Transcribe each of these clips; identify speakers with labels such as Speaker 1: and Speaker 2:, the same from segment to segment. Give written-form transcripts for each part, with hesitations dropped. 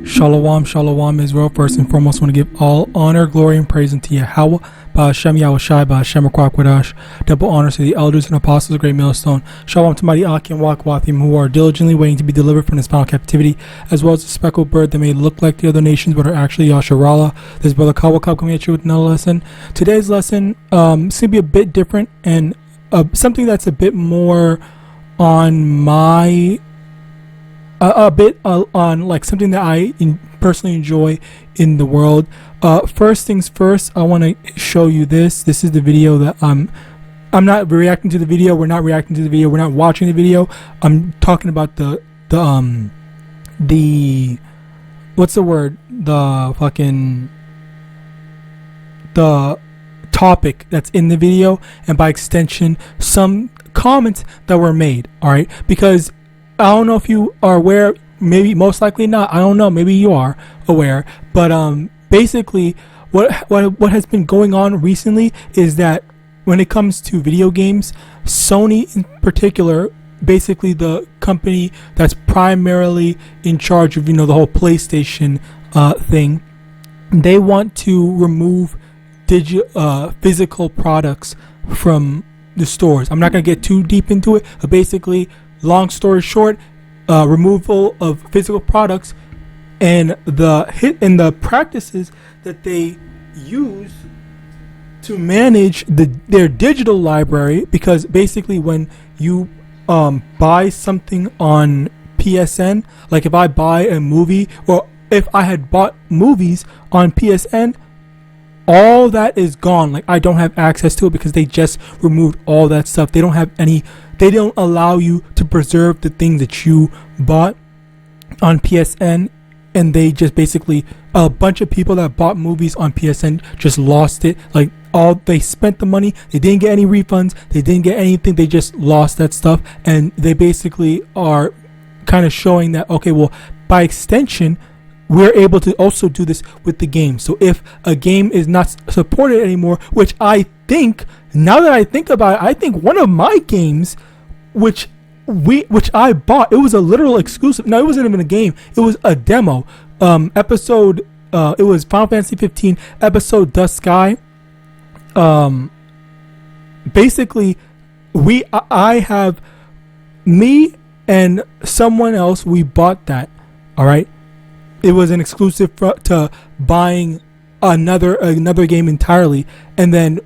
Speaker 1: Shalom, shalom, Israel. First and foremost, I want to give all honor, glory, and praise unto YAHAWAH, BaHashem, YAHAWASHI, BaHashem, Quadash. Double honors to the elders and apostles of Great Millstone. Shalom to mighty Aki and Wakwathim, who are diligently waiting to be delivered from this final captivity, as well as the speckled bird that may look like the other nations but are actually Yasharallah. This brother Kawakab coming at you with another lesson. Today's lesson is going to be a bit different and something that's a bit more on my on like something that I personally enjoy in the world. First things first, I want to show you this. This is the video that I'm not reacting to the video. We're not reacting to the video. We're not watching the video. I'm talking about the what's the word? The topic that's in the video, and by extension, some comments that were made. All right, because I don't know if you are aware, maybe most likely not. I don't know, maybe you are aware, but basically what has been going on recently is that when it comes to video games, Sony in particular, basically the company that's primarily in charge of, the whole PlayStation thing, they want to remove physical products from the stores. I'm not going to get too deep into it, but basically, long story short, removal of physical products and the practices that they use to manage their digital library. Because basically, when you buy something on PSN, like if I buy a movie, or if I had bought movies on PSN, all that is gone. Like, I don't have access to it because they just removed all that stuff. They don't allow you to preserve the things that you bought on PSN, and they just basically, a bunch of people that bought movies on PSN just lost it. Like, they spent the money, they didn't get any refunds, they didn't get anything, they just lost that stuff. And they basically are kind of showing that, okay, well, by extension, we're able to also do this with the game. So if a game is not supported anymore, which I think, now that I think about it, I think one of my games, which I bought, it was a literal exclusive. No, it wasn't even a game. It was a demo. It was Final Fantasy 15 episode Dusk Sky. Basically, I have, me and someone else, we bought that. All right. It was an exclusive to buying another game entirely, and then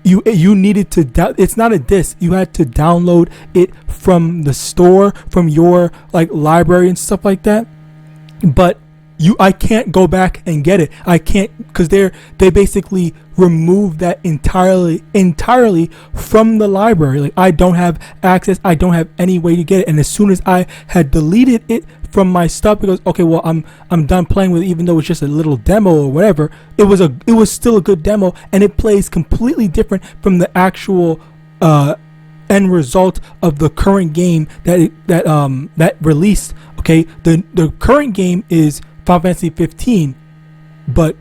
Speaker 1: you needed to it's not a disc. You had to download it from the store, from your library and stuff like that. But I can't go back and get it. I can't, because they basically removed that entirely from the library. Like, I don't have access. I don't have any way to get it. And as soon as I had deleted it from my stuff, because okay, well, I'm done playing with it, even though it's just a little demo or whatever, it was still a good demo, and it plays completely different from the actual end result of the current game that released. Okay, the current game is Final Fantasy 15, but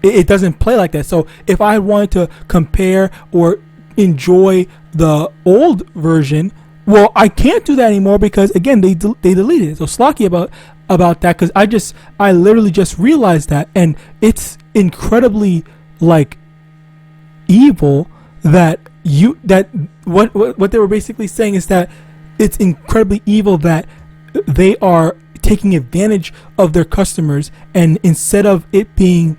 Speaker 1: it doesn't play like that. So if I wanted to compare or enjoy the old version, well, I can't do that anymore because, again, they deleted it. So slocky about that, because I literally just realized that, and it's incredibly evil that what they were basically saying is that it's incredibly evil that they are taking advantage of their customers, and instead of it being,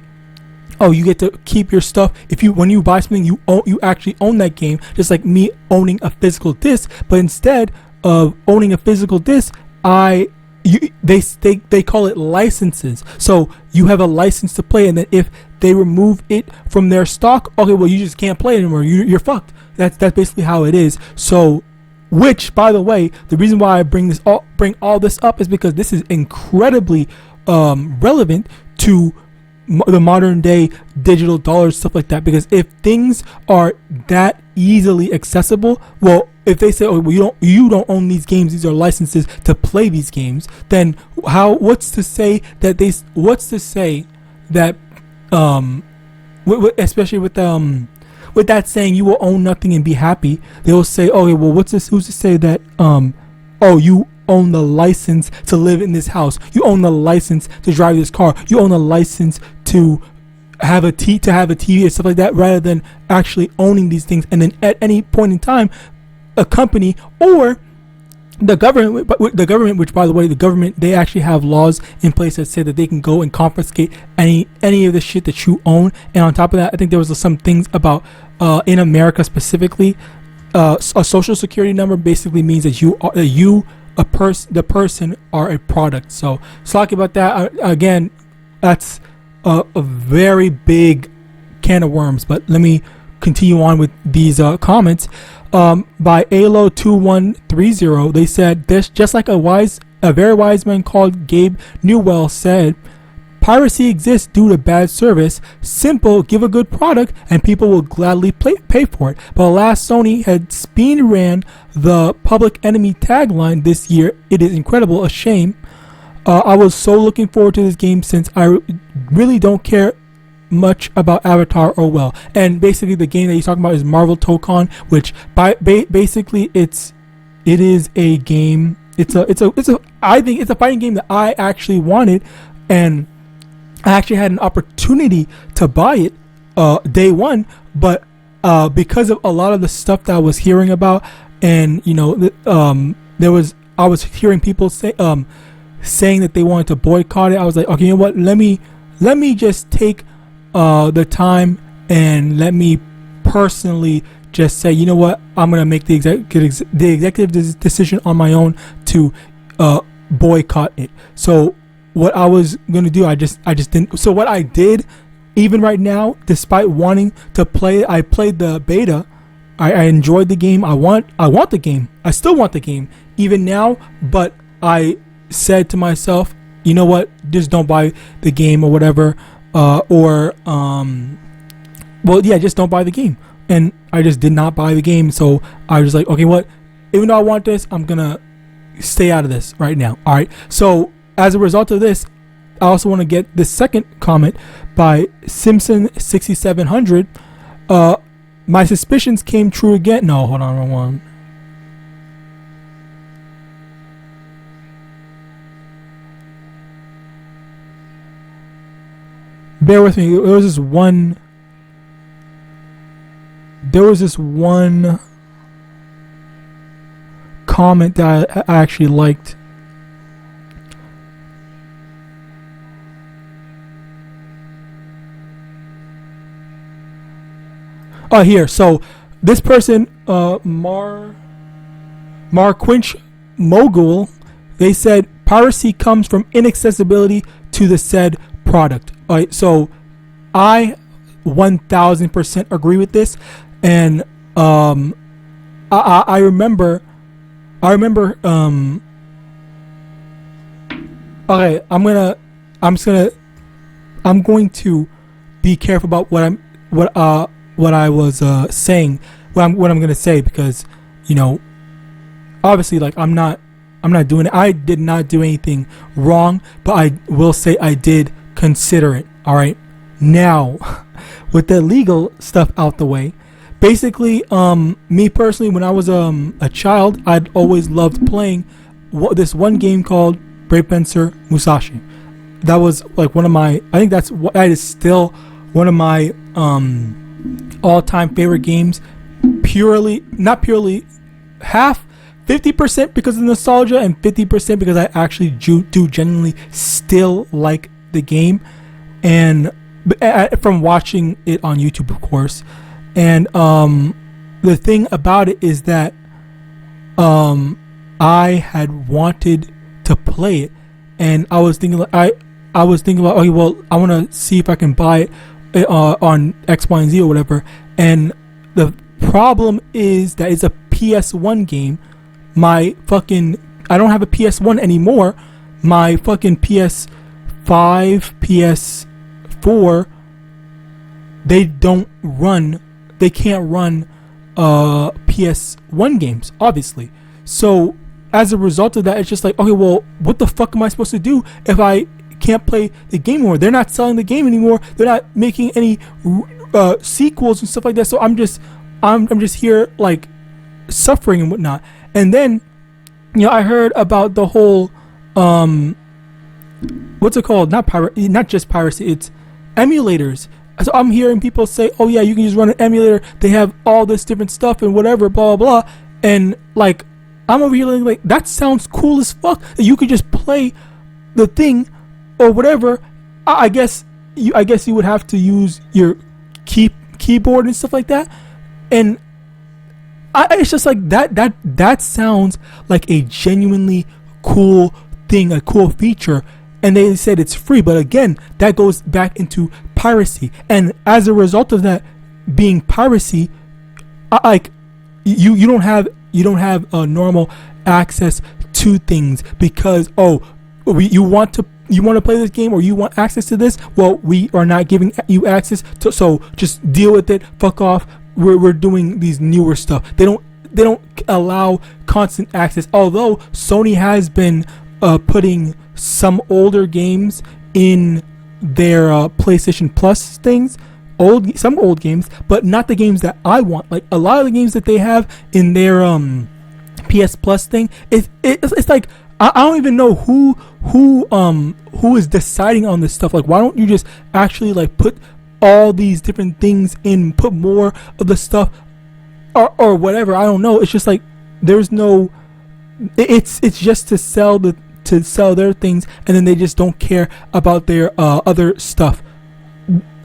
Speaker 1: oh, you get to keep your stuff. When you buy something, you actually own that game, just like me owning a physical disc. But instead of owning a physical disc, they call it licenses. So you have a license to play, and then if they remove it from their stock, okay, well, you just can't play it anymore. You're fucked. That's basically how it is. So, which, by the way, the reason why I bring all this up is because this is incredibly relevant to the modern day digital dollars, stuff like that. Because if things are that easily accessible, well, if they say, oh, well, you don't own these games, these are licenses to play these games, then what's to say that especially with that saying, you will own nothing and be happy, they will say, okay, well, who's to say that own the license to live in this house. You own the license to drive this car. You own the license to have a TV and stuff like that, rather than actually owning these things. And then at any point in time, a company or the government, which by the way, the government, they actually have laws in place that say that they can go and confiscate any of the shit that you own. And on top of that, I think there was some things about in America specifically, a social security number basically means that the person are a product. So talking about that again, that's a very big can of worms. But let me continue on with these comments. By ALO2130, they said this, just like a very wise man called Gabe Newell said, piracy exists due to bad service. Simple, give a good product and people will gladly pay for it. But alas, Sony had speed ran the Public Enemy tagline this year. It is incredible, a shame. I was so looking forward to this game since I really don't care much about Avatar. Oh well. And basically the game that he's talking about is Marvel Tokon, which basically it is a game. I think it's a fighting game that I actually wanted, and I actually had an opportunity to buy it day one, but because of a lot of the stuff that I was hearing about, and I was hearing people saying that they wanted to boycott it. I was like, okay, you know what, let me just take the time and let me personally just say, you know what, I'm gonna make the executive decision on my own to boycott it. So what I was gonna do, I just didn't. So what I did, even right now, despite wanting to play, I played the beta. I enjoyed the game. I want the game. I still want the game even now. But I said to myself, you know what, just don't buy the game or whatever. Just don't buy the game. And I just did not buy the game. So I was like, okay, what? Even though I want this, I'm gonna stay out of this right now. All right. So as a result of this, I also want to get this second comment by Simpson 6700. My suspicions came true again. No, hold on, wrong one. Bear with me. There was this one comment that I actually liked. Oh, here. So this person, Marquinch Mogul, they said piracy comes from inaccessibility to the said product. All right, so I 1000% agree with this, and I remember. Okay, I'm going to be careful about what I was saying, what I'm gonna say, because obviously, like, I'm not doing it. I did not do anything wrong, but I will say I did consider it. All right, now with the legal stuff out the way, basically, me personally, when I was a child, I'd always loved playing this one game called Brave Fencer Musashi. That was like one of my, I think that is still one of my all-time favorite games. Not purely, 50% because of nostalgia and 50% because I actually do genuinely still like the game, and from watching it on YouTube, of course. And the thing about it is that I had wanted to play it, and I was thinking about, okay, well, I want to see if I can buy it on X, Y, and Z or whatever. And the problem is that it's a PS1 game. I don't have a PS1 anymore. My fucking PS5, PS4, they can't run PS1 games, obviously. So as a result of that, it's just like, okay, well, what the fuck am I supposed to do if I can't play the game anymore? They're not selling the game anymore. They're not making any sequels and stuff like that. So I'm just here like suffering and whatnot. And then I heard about the whole what's it called? Not just piracy. It's emulators. So I'm hearing people say, "Oh yeah, you can just run an emulator. They have all this different stuff and whatever, blah blah blah." And like, I'm over here like, that sounds cool as fuck. That you could just play the thing or whatever. I guess you would have to use your keyboard and stuff like that. And it's just like that sounds like a genuinely cool thing, a cool feature. And they said it's free, but again, that goes back into piracy. And as a result of that being piracy, like you don't have a normal access to things because you want to play this game or you want access to this. Well, we are not giving you access to, so just deal with it. Fuck off. We're doing these newer stuff. They don't allow constant access. Although Sony has been putting some older games in their PlayStation Plus things, some old games, but not the games that I want. Like a lot of the games that they have in their PS Plus thing, it's like I don't even know who is deciding on this stuff. Like, why don't you just actually like put all these different things in, put more of the stuff or whatever? I don't know. It's just like there's no. It's just to sell their things, and then they just don't care about their other stuff.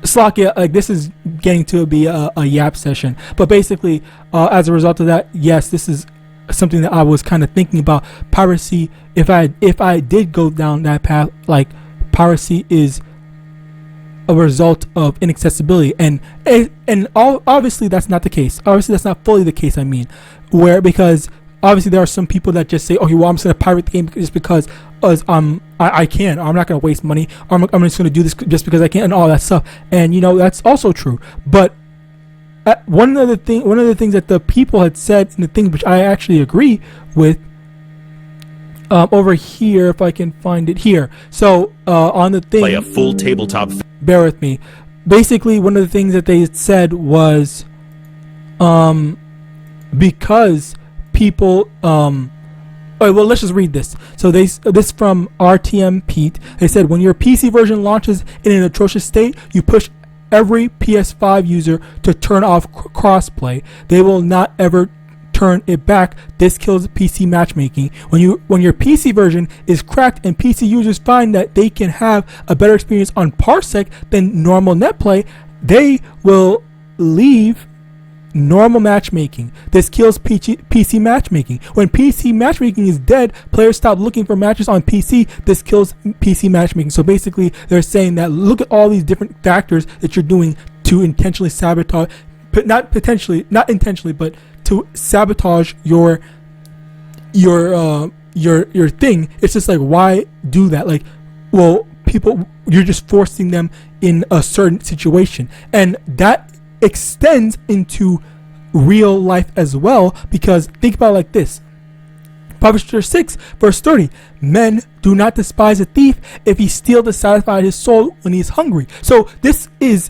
Speaker 1: Slakia, like this is getting to be a yap session, but basically, as a result of that, yes, this is something that I was kind of thinking about. Piracy, if I did go down that path, like piracy is a result of inaccessibility, and obviously that's not the case. Obviously that's not fully the case. I mean, because obviously there are some people that just say, okay, well, I'm just gonna pirate the game just because I can, or I'm not gonna waste money, or I'm just gonna do this just because I can, and all that stuff. And that's also true. But one of the things that the people had said, and the thing which I actually agree with, over here, if I can find it here. So on the thing,
Speaker 2: play a full tabletop.
Speaker 1: Bear with me. Basically, one of the things that they said was, because people, well, let's just read this. So this from RTM Pete. They said, when your PC version launches in an atrocious state, you push every PS5 user to turn off crossplay. They will not ever turn it back. This kills PC matchmaking. When your PC version is cracked and PC users find that they can have a better experience on Parsec than normal netplay, they will leave normal matchmaking. This kills PC matchmaking. When PC matchmaking is dead, players stop looking for matches on PC. This kills PC matchmaking. So basically, they're saying that look at all these different factors that you're doing to intentionally sabotage, but not intentionally, but to sabotage your thing. It's just like, why do that? Like, well, people, you're just forcing them in a certain situation, and that extends into real life as well, because think about it like this. Proverbs 6 verse 30, men do not despise a thief if he steals to satisfy his soul when he is hungry. So this is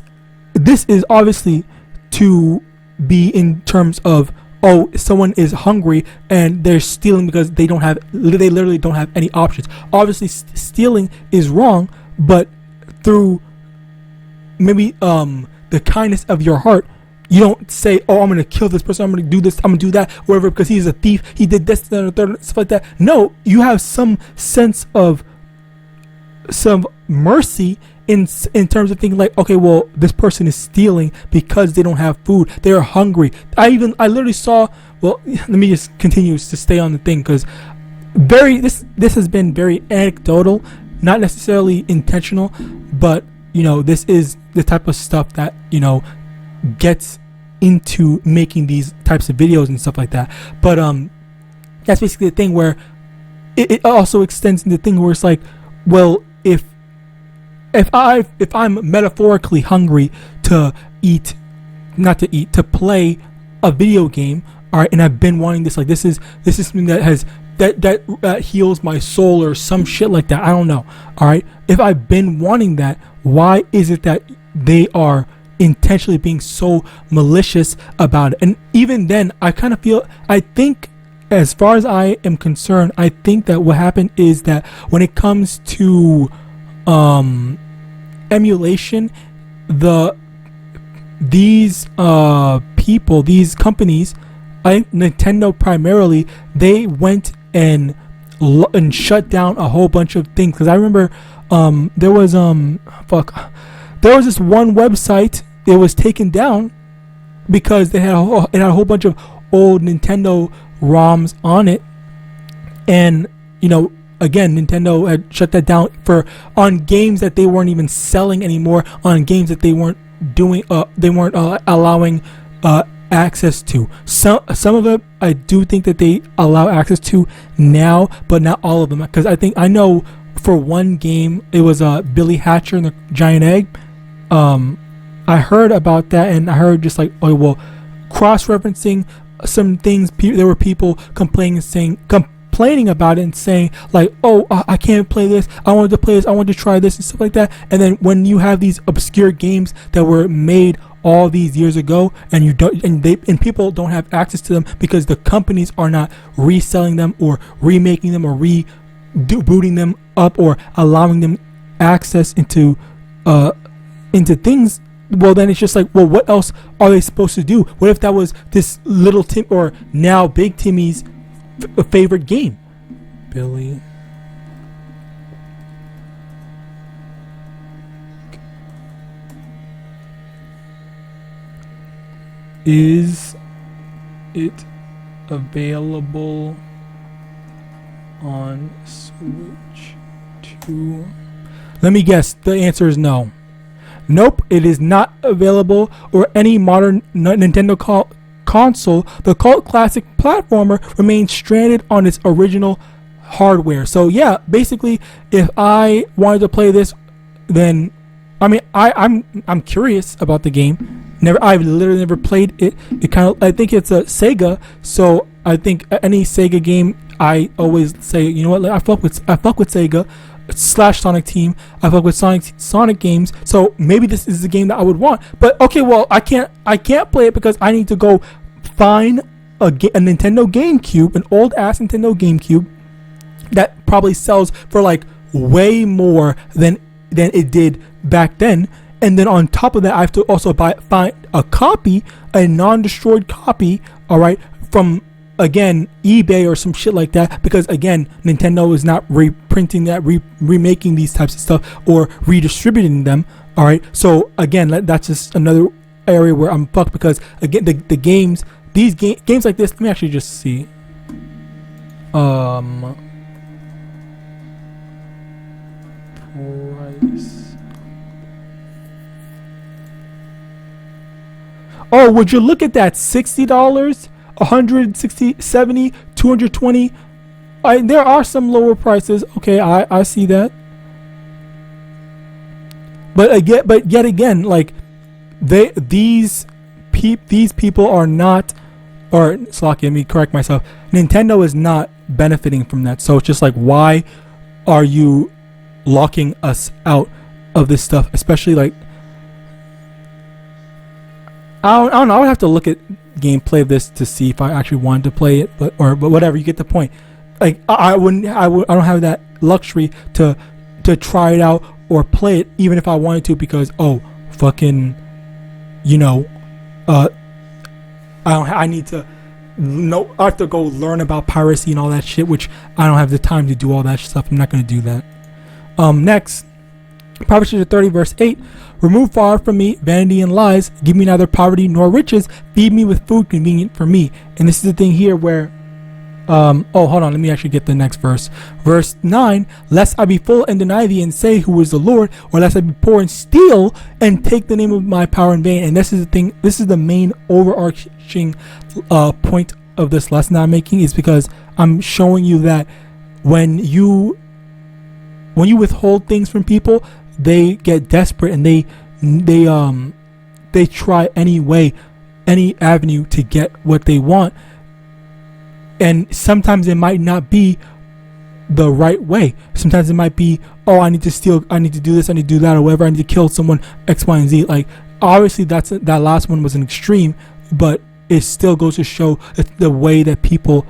Speaker 1: obviously to be in terms of, someone is hungry and they're stealing because they literally don't have any options. Obviously stealing is wrong, but through maybe the kindness of your heart, you don't say, I'm going to kill this person, I'm going to do this, I'm going to do that, whatever, because he's a thief, he did this, that, and third, stuff like that. No, you have some sense of some mercy in terms of thinking like, okay, well, this person is stealing because they don't have food, they're hungry. I literally saw, well, let me just continue to stay on the thing, because this has been very anecdotal, not necessarily intentional, but this is the type of stuff that gets into making these types of videos and stuff like that. But that's basically the thing where it also extends into the thing where it's like, well, if I'm metaphorically hungry to play a video game, all right, and I've been wanting this, like this is something that heals my soul or some shit like that, I don't know, all right, if I've been wanting that, why is it that they are intentionally being so malicious about it? And even then, I think as far as I am concerned, I think that what happened is that when it comes to emulation, these people, these companies, Nintendo primarily, they went and shut down a whole bunch of things. Because I remember there was this one website. It was taken down because it had a whole bunch of old Nintendo ROMs on it, and again, Nintendo had shut that down on games that they weren't even selling anymore, on games that they weren't allowing access to. Some of it I do think that they allow access to now, but not all of them, because I know for one game, it was Billy Hatcher and the Giant Egg. I heard about that, and I heard just like, oh well, cross-referencing some things. There were people complaining about it and saying like, oh, I can't play this, I wanted to play this, I wanted to try this and stuff like that. And then when you have these obscure games that were made all these years ago, and people don't have access to them because the companies are not reselling them or remaking them or rebooting them up or allowing them access into things, well then it's just like, well, what else are they supposed to do? What if that was this little Tim, or now Big Timmy's favorite game? Billy. Is it available on Switch 2? Let me guess. The answer is no. Nope, it is not available or any modern Nintendo console. The cult classic platformer remains stranded on its original hardware. So yeah, basically, if I wanted to play this, then I'm curious about the game. I've literally never played it. I think it's a Sega, so I think any Sega game, I always say, you know what, I fuck with Sega / Sonic Team. I fuck with Sonic games, so maybe this is the game that I would want. But okay, well, I can't play it because I need to go find a Nintendo GameCube, an old ass Nintendo GameCube that probably sells for like way more than it did back then. And then on top of that, I have to also find a copy, a non-destroyed copy, all right, from, again, eBay or some shit like that, because again, Nintendo is not reprinting that, remaking these types of stuff or redistributing them, all right. So again, that's just another area where I'm fucked, because again, the games, these games like this, let me actually just see. Price. Oh, would you look at that? $60, $160, $70, $220. There are some lower prices. Okay, I see that. But yet again, like these people are not, or Slocky, let me correct myself. Nintendo is not benefiting from that. So it's just like, why are you locking us out of this stuff? Especially like, I don't know. I would have to look at gameplay of this to see if I actually wanted to play it, but whatever. You get the point. Like I don't have that luxury to try it out or play it, even if I wanted to, because fucking, I need to know. I have to go learn about piracy and all that shit, which I don't have the time to do all that stuff. I'm not gonna do that. Next, Proverbs 30 verse 8. Remove far from me vanity and lies. Give me neither poverty nor riches. Feed me with food convenient for me. And this is the thing here where, hold on. Let me actually get the next verse. Verse 9. Lest I be full and deny thee and say, who is the Lord? Or lest I be poor and steal and take the name of my power in vain. And this is the thing. This is the main overarching point of this lesson that I'm making, is because I'm showing you that when you withhold things from people, they get desperate and they try any avenue to get what they want, and sometimes it might not be the right way. Sometimes it might be, I need to steal, I need to do this, I need to do that, or whatever, I need to kill someone, X, Y, and Z. Like obviously that last one was an extreme, but it still goes to show the way that people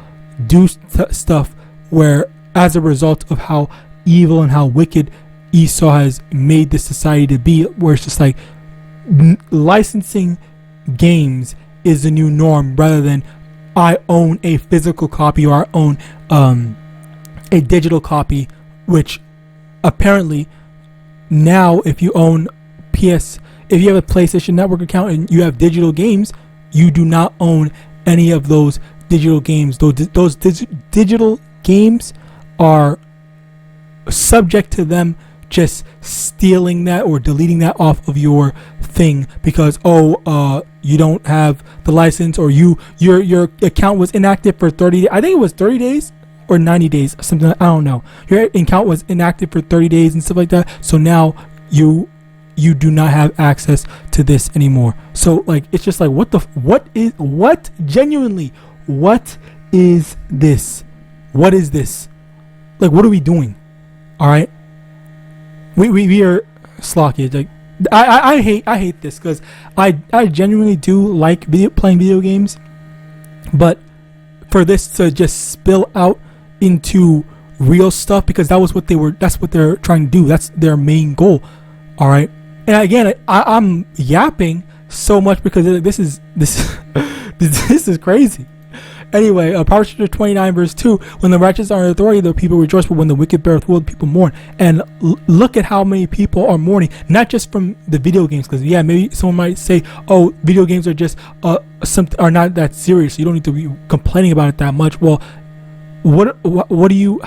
Speaker 1: do stuff where, as a result of how evil and how wicked Esau has made this society to be, where it's just like licensing games is the new norm, rather than I own a physical copy or I own a digital copy, which apparently now if you own if you have a PlayStation Network account and you have digital games, you do not own any of those digital games. Those digital games are subject to them just stealing that or deleting that off of your thing because you don't have the license, or your account was inactive for 30 days. I think it was 30 days or 90 days, something I don't know. Your account was inactive for 30 days and stuff like that. So now you do not have access to this anymore. So like it's just like what genuinely what is this? What is this? Like what are we doing? All right. We are slocky. Like I hate this because I genuinely do like playing video games, but for this to just spill out into real stuff, because that's what they're trying to do. That's their main goal. All right. And again, I'm yapping so much because this is crazy. Anyway, Proverbs 29 verse 2, when the righteous are in authority, the people rejoice, but when the wicked beareth rule, the people mourn. And look at how many people are mourning, not just from the video games, because yeah, maybe someone might say, oh, video games are just something, are not that serious, you don't need to be complaining about it that much. Well, what are your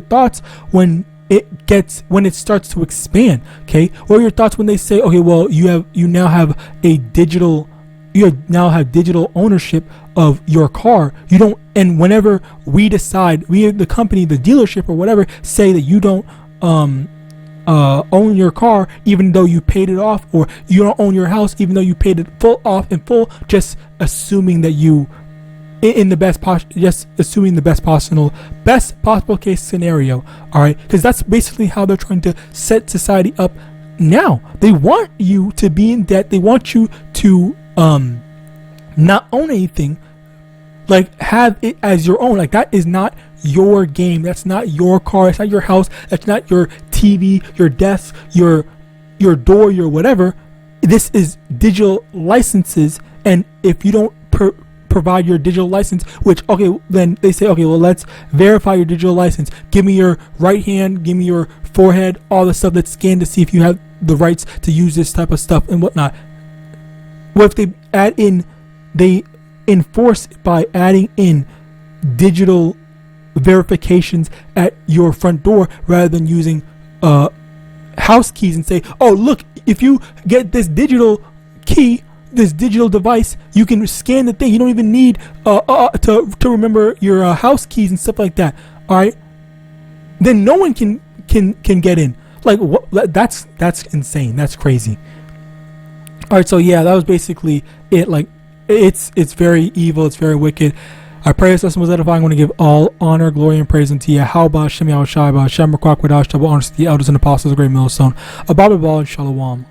Speaker 1: thoughts when it starts to expand? Okay, what are your thoughts when they say, okay, well, you now have digital ownership of your car? You don't, and whenever we decide, the company, the dealership or whatever, say that you don't own your car even though you paid it off, or you don't own your house even though you paid it in full, just assuming that you assuming the best possible case scenario. All right, because that's basically how they're trying to set society up now. They want you to be in debt. They want you to not own anything, like have it as your own. Like that is not your game. That's not your car. It's not your house. That's not your TV, your desk, your door, your whatever. This is digital licenses, and if you don't provide your digital license, which, okay, then they say, okay, well, let's verify your digital license. Give me your right hand, give me your forehead, all the stuff that's scanned to see if you have the rights to use this type of stuff and whatnot. What if they enforce it by adding in digital verifications at your front door rather than using house keys, and say, oh, look, if you get this digital key, this digital device, you can scan the thing. You don't even need to remember your house keys and stuff like that. All right, then no one can get in. Like what? That's insane. That's crazy. All right, so yeah, that was basically it. Like it's very evil. It's very wicked. I pray this lesson was edifying. I want to give all honor, glory, and praise unto YAHAWAH, SHAMAIWAN, honor to the elders and apostles of the great millstone. Abba, and Shalom.